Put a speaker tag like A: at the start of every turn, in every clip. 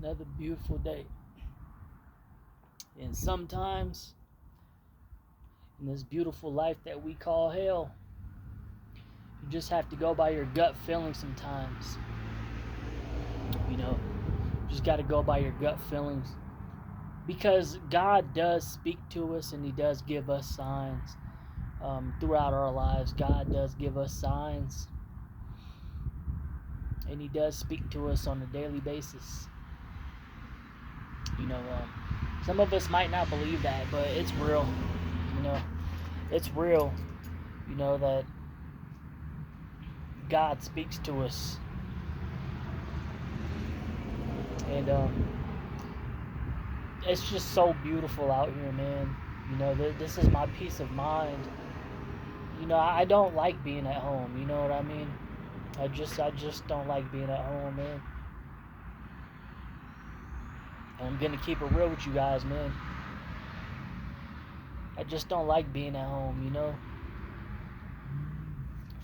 A: Another beautiful day. And sometimes, in this beautiful life that we call hell, you just have to go by your gut feeling sometimes. You just got to go by your gut feelings. Because God does speak to us and He does give us signs throughout our lives. God does give us signs. And He does speak to us on a daily basis. Some of us might not believe that, but it's real. It's real. That God speaks to us. And it's just so beautiful out here, man. This is my peace of mind. I don't like being at home. You know what I mean? I just don't like being at home, man. And I'm gonna keep it real with you guys, man. I just don't like being at home.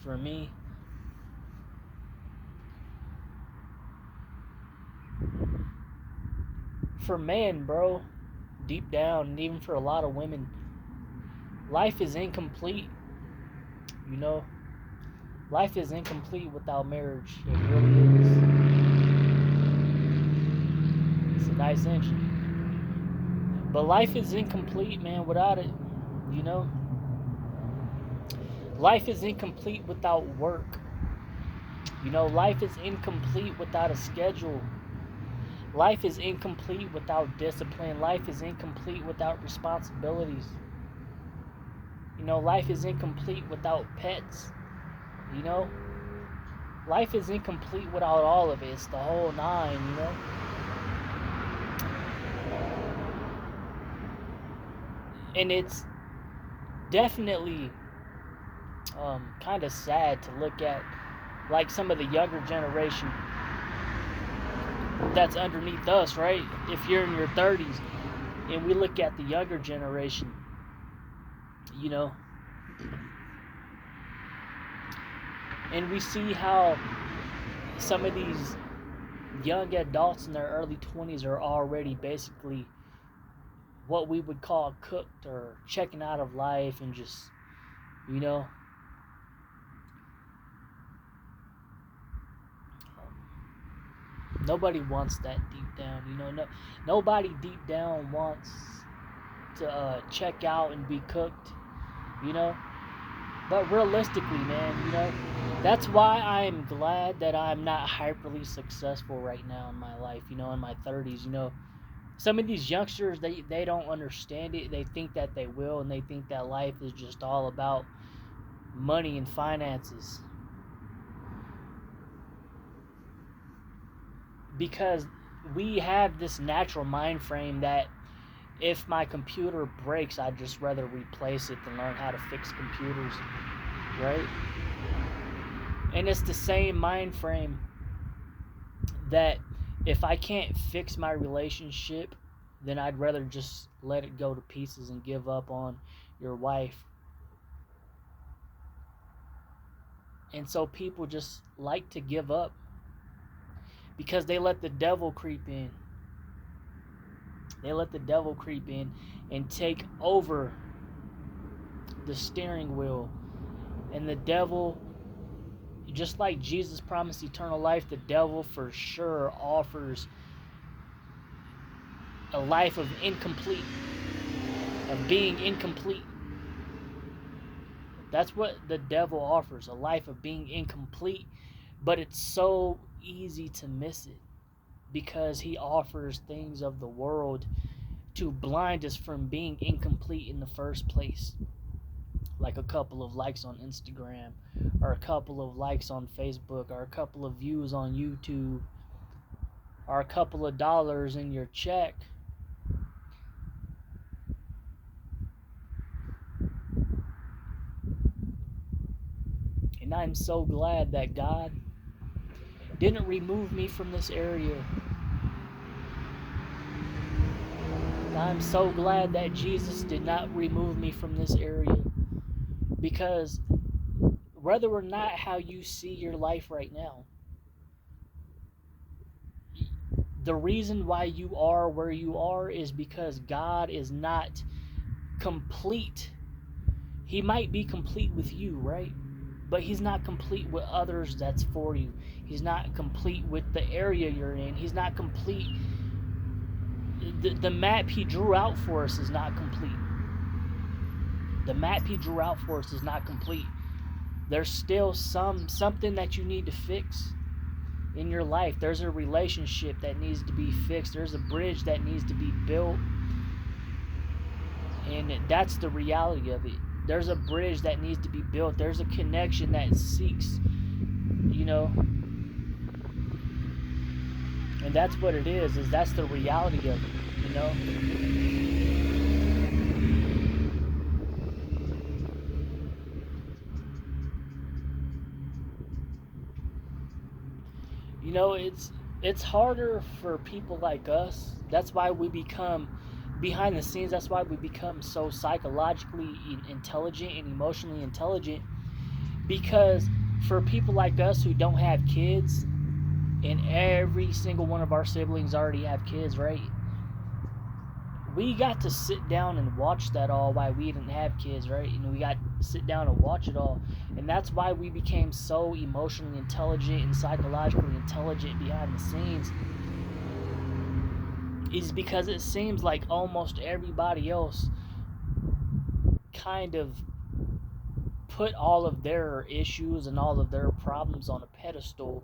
A: For me, for men, bro, deep down, and even for a lot of women, life is incomplete. Life is incomplete without marriage. It really is. It's a nice engine. But life is incomplete, man, without it. Life is incomplete without work. Life is incomplete without a schedule. Life is incomplete without discipline. Life is incomplete without responsibilities. Life is incomplete without pets. Life is incomplete without all of it. It's the whole nine. And it's definitely kind of sad to look at, like, some of the younger generation that's underneath us, right? If you're in your 30s and we look at the younger generation, and we see how some of these young adults in their early 20s are already basically what we would call cooked or checking out of life, and just, nobody wants that deep down. Nobody deep down wants to check out and be cooked. But realistically, man, that's why I'm glad that I'm not hyperly successful right now in my life, in my 30s. Some of these youngsters, they don't understand it. They think that they will, and they think that life is just all about money and finances. Because we have this natural mind frame that if my computer breaks, I'd just rather replace it than learn how to fix computers, right? And it's the same mind frame that if I can't fix my relationship, then I'd rather just let it go to pieces and give up on your wife. And so people just like to give up because they let the devil creep in. They let the devil creep in and take over the steering wheel. And the devil, just like Jesus promised eternal life, the devil for sure offers a life of being incomplete. That's what the devil offers, a life of being incomplete. But it's so easy to miss it because he offers things of the world to blind us from being incomplete in the first place. Like a couple of likes on Instagram, or a couple of likes on Facebook, or a couple of views on YouTube, or a couple of dollars in your check. And I'm so glad that God didn't remove me from this area. And I'm so glad that Jesus did not remove me from this area. Because whether or not how you see your life right now, The reason why you are where you are is because God is not complete. He might be complete with you, right? But he's not complete with others that's for you. He's not complete with the area you're in. He's not complete. The map he drew out for us is not complete. The map he drew out for us is not complete. There's still something that you need to fix in your life. There's a relationship that needs to be fixed. There's a bridge that needs to be built. And that's the reality of it. There's a bridge that needs to be built. There's a connection that seeks, you know, and that's what it is that's the reality of it, you know. You know, it's harder for people like us. That's why we become behind the scenes. That's why we become so psychologically intelligent and emotionally intelligent, because for people like us who don't have kids, and every single one of our siblings already have kids, right? We got to sit down and watch that all while we didn't have kids, right? And we got to sit down and watch it all. And that's why we became so emotionally intelligent and psychologically intelligent behind the scenes, is because it seems like almost everybody else kind of put all of their issues and all of their problems on a pedestal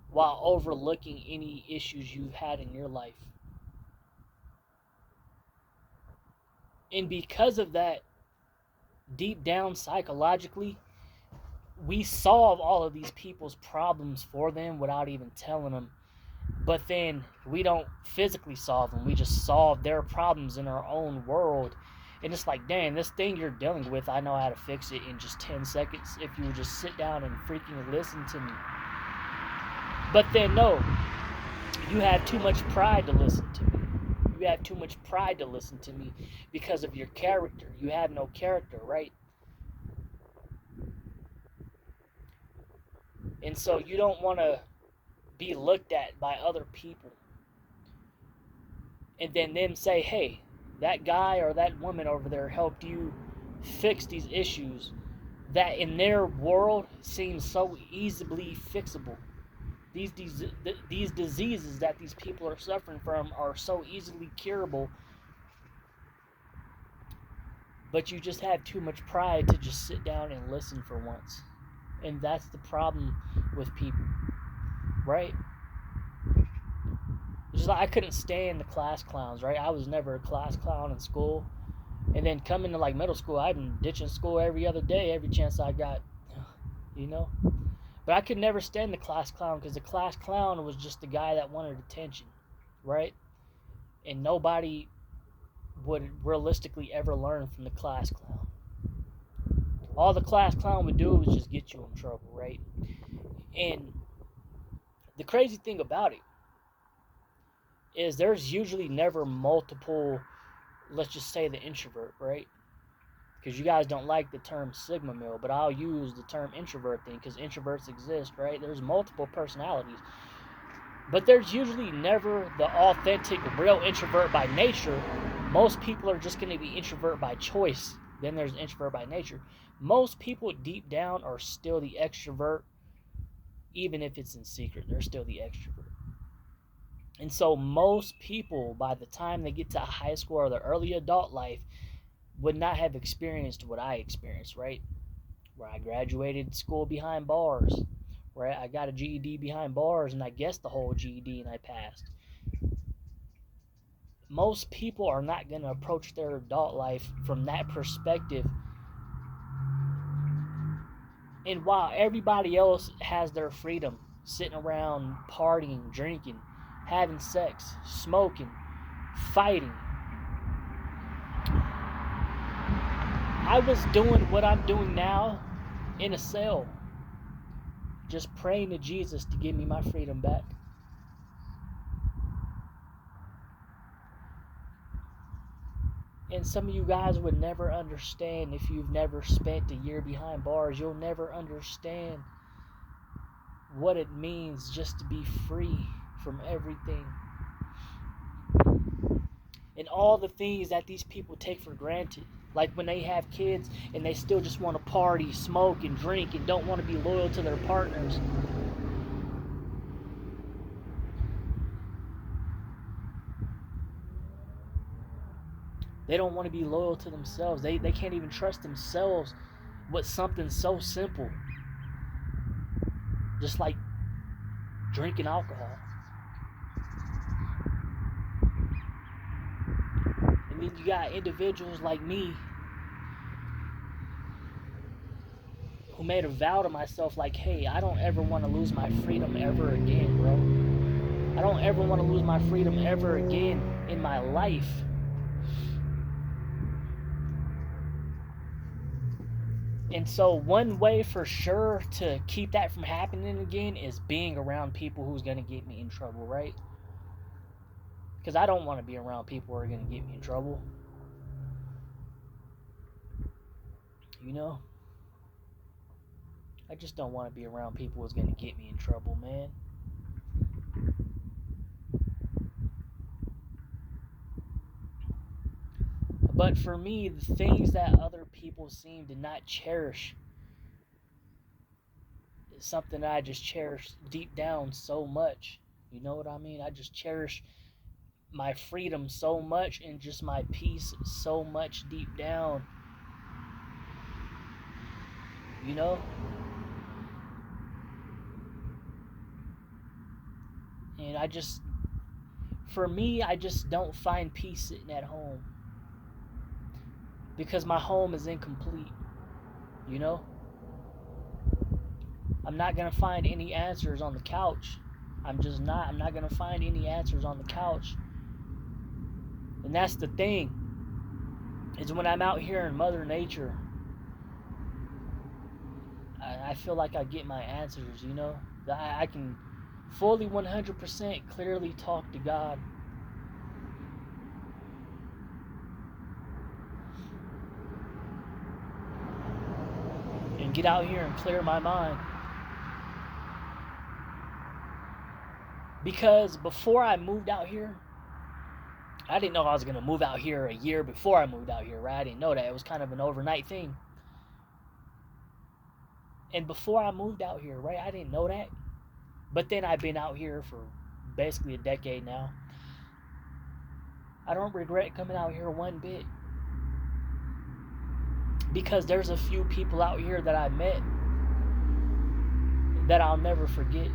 A: while overlooking any issues you've had in your life. And because of that, deep down psychologically, we solve all of these people's problems for them without even telling them. But then we don't physically solve them. We just solve their problems in our own world. And it's like, dang, this thing you're dealing with, I know how to fix it in just 10 seconds if you would just sit down and freaking listen to me. But then, no, you have too much pride to listen to me. You have too much pride to listen to me because of your character. You have no character, right? And so you don't want to be looked at by other people and then them say, hey, that guy or that woman over there helped you fix these issues that in their world seem so easily fixable. These diseases that these people are suffering from are so easily curable, but you just have too much pride to just sit down and listen for once. And that's the problem with people, right? Just like I couldn't stand the class clowns, right? I was never a class clown in school. And then coming to like middle school, I've been ditching school every other day, every chance I got, you know? But I could never stand the class clown because the class clown was just the guy that wanted attention, right? And nobody would realistically ever learn from the class clown. All the class clown would do was just get you in trouble, right? And the crazy thing about it is there's usually never multiple, let's just say the introvert, right? Because you guys don't like the term sigma male, but I'll use the term introvert thing because introverts exist, right? There's multiple personalities. But there's usually never the authentic, real introvert by nature. Most people are just going to be introvert by choice. Then there's introvert by nature. Most people deep down are still the extrovert, even if it's in secret. They're still the extrovert. And so most people, by the time they get to high school or the early adult life, would not have experienced what I experienced, right? Where I graduated school behind bars, where I got a GED behind bars and I guessed the whole GED and I passed. Most people are not going to approach their adult life from that perspective. And while everybody else has their freedom, sitting around partying, drinking, having sex, smoking, fighting, I was doing what I'm doing now in a cell, just praying to Jesus to give me my freedom back. And some of you guys would never understand if you've never spent a year behind bars. You'll never understand what it means just to be free. from everything. And all the things that these people take for granted. Like when they have kids and they still just want to party, smoke, and drink and don't want to be loyal to their partners. They don't want to be loyal to themselves. They can't even trust themselves with something so simple. Just like drinking alcohol. And then you got individuals like me who made a vow to myself like, hey, I don't ever want to lose my freedom ever again, bro. I don't ever want to lose my freedom ever again in my life. And so one way for sure to keep that from happening again is being around people who's going to get me in trouble, right? Because I don't want to be around people who are going to get me in trouble. You know? I just don't want to be around people who's going to get me in trouble, man. But for me, the things that other people seem to not cherish is something that I just cherish deep down so much. You know what I mean? I just cherish my freedom so much and just my peace so much deep down. You know? And for me, I just don't find peace sitting at home. Because my home is incomplete. You know? I'm not going to find any answers on the couch. I'm not going to find any answers on the couch. And that's the thing. Is when I'm out here in Mother Nature, I feel like I get my answers, you know? I can fully 100% clearly talk to God. And get out here and clear my mind. Because before I moved out here, I didn't know I was going to move out here a year before I moved out here, right? I didn't know that. It was kind of an overnight thing. And before I moved out here, right, I didn't know that. But then I've been out here for basically a decade now. I don't regret coming out here one bit. Because there's a few people out here that I met that I'll never forget.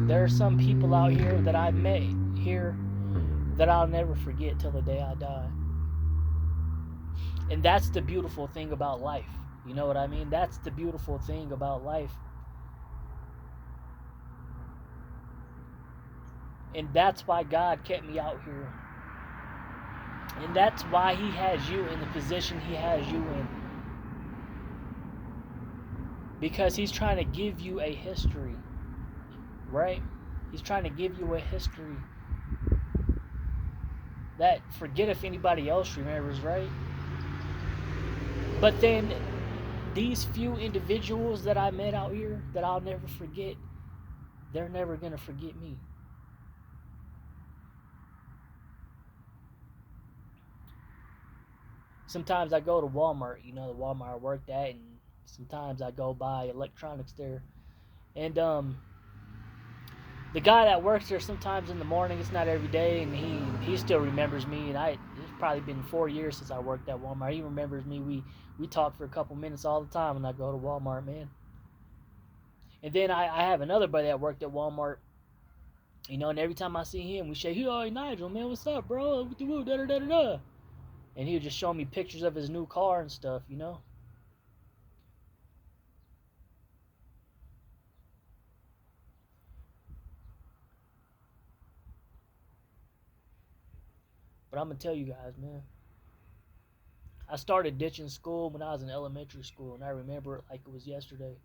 A: There are some people out here that I met here that I'll never forget till the day I die. And that's the beautiful thing about life. You know what I mean? That's the beautiful thing about life. And that's why God kept me out here. And that's why He has you in the position He has you in. Because He's trying to give you a history. Right? He's trying to give you a history that forget if anybody else remembers, right? But then these few individuals that I met out here that I'll never forget, they're never going to forget me. Sometimes I go to Walmart, you know, the Walmart I worked at, and sometimes I go buy electronics there. And the guy that works there sometimes in the morning, it's not every day, and he still remembers me. And it's probably been 4 years since I worked at Walmart. He remembers me. We talk for a couple minutes all the time when I go to Walmart, man. And then I have another buddy that worked at Walmart, you know, and every time I see him, we say, "Hey, Nigel, man, what's up, bro? Da da da da." And he would just show me pictures of his new car and stuff, you know. But I'm gonna tell you guys, man. I started ditching school when I was in elementary school, and I remember it like it was yesterday.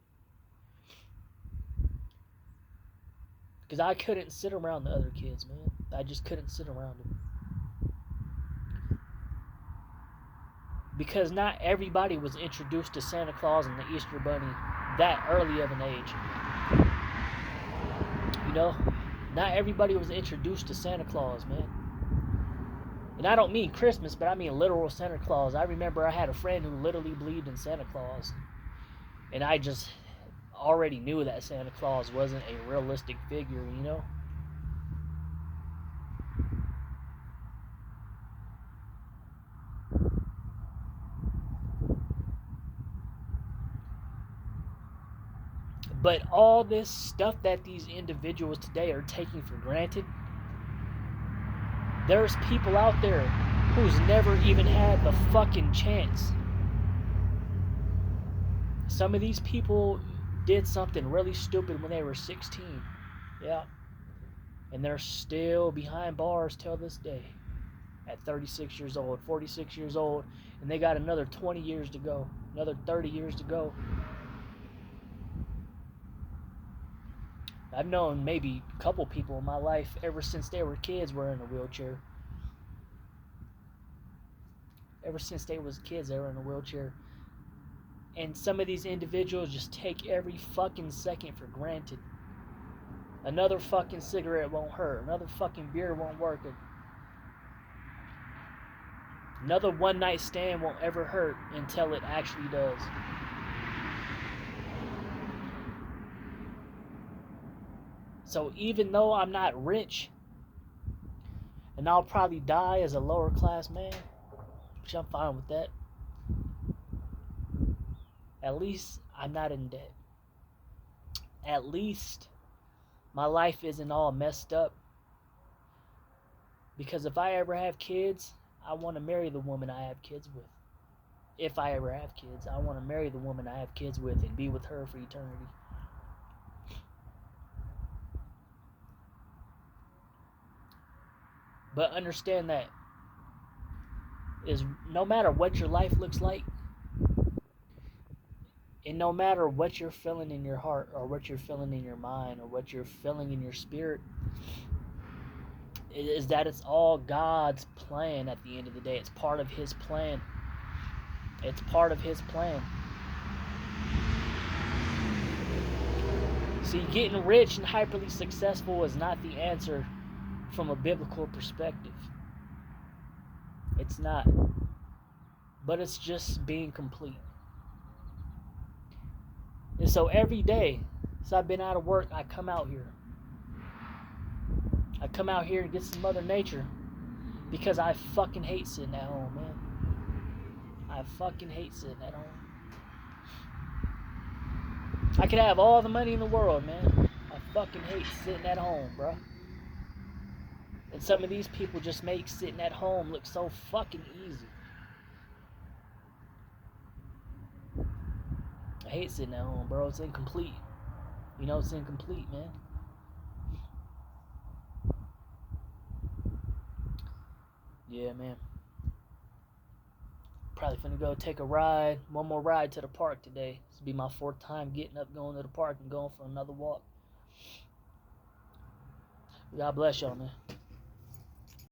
A: Because I couldn't sit around the other kids, man. I just couldn't sit around them. Because not everybody was introduced to Santa Claus and the Easter Bunny that early of an age. know, not everybody was introduced to Santa Claus, man. And I don't mean Christmas, but I mean literal Santa Claus. I remember I had a friend who literally believed in Santa Claus. And I just already knew that Santa Claus wasn't a realistic figure, you know? But all this stuff that these individuals today are taking for granted, there's people out there who's never even had the fucking chance. Some of these people did something really stupid when they were 16. Yeah. And they're still behind bars till this day. At 36 years old, 46 years old, and they got another 20 years to go, another 30 years to go. I've known maybe a couple people in my life ever since they were kids were in a wheelchair. Ever since they was kids, they were in a wheelchair. And some of these individuals just take every fucking second for granted. Another fucking cigarette won't hurt. Another fucking beer won't work. Another one night stand won't ever hurt until it actually does. So even though I'm not rich, and I'll probably die as a lower class man, which I'm fine with that, at least I'm not in debt. At least my life isn't all messed up. Because if I ever have kids, I want to marry the woman I have kids with. If I ever have kids, I want to marry the woman I have kids with and be with her for eternity. But understand that is no matter what your life looks like, and no matter what you're feeling in your heart, or what you're feeling in your mind, or what you're feeling in your spirit, is that it's all God's plan at the end of the day. It's part of His plan. It's part of His plan. See, getting rich and hyperly successful is not the answer from a biblical perspective. It's not. But it's just being complete. And so every day, since I've been out of work, I come out here. I come out here and get some Mother Nature. Because I fucking hate sitting at home, man. I fucking hate sitting at home. I could have all the money in the world, man. I fucking hate sitting at home, bro. And some of these people just make sitting at home look so fucking easy. I hate sitting at home, bro. It's incomplete. You know, it's incomplete, man. Yeah, man. Probably finna go take a ride. One more ride to the park today. This will be my 4th time getting up, going to the park, and going for another walk. God bless y'all, man.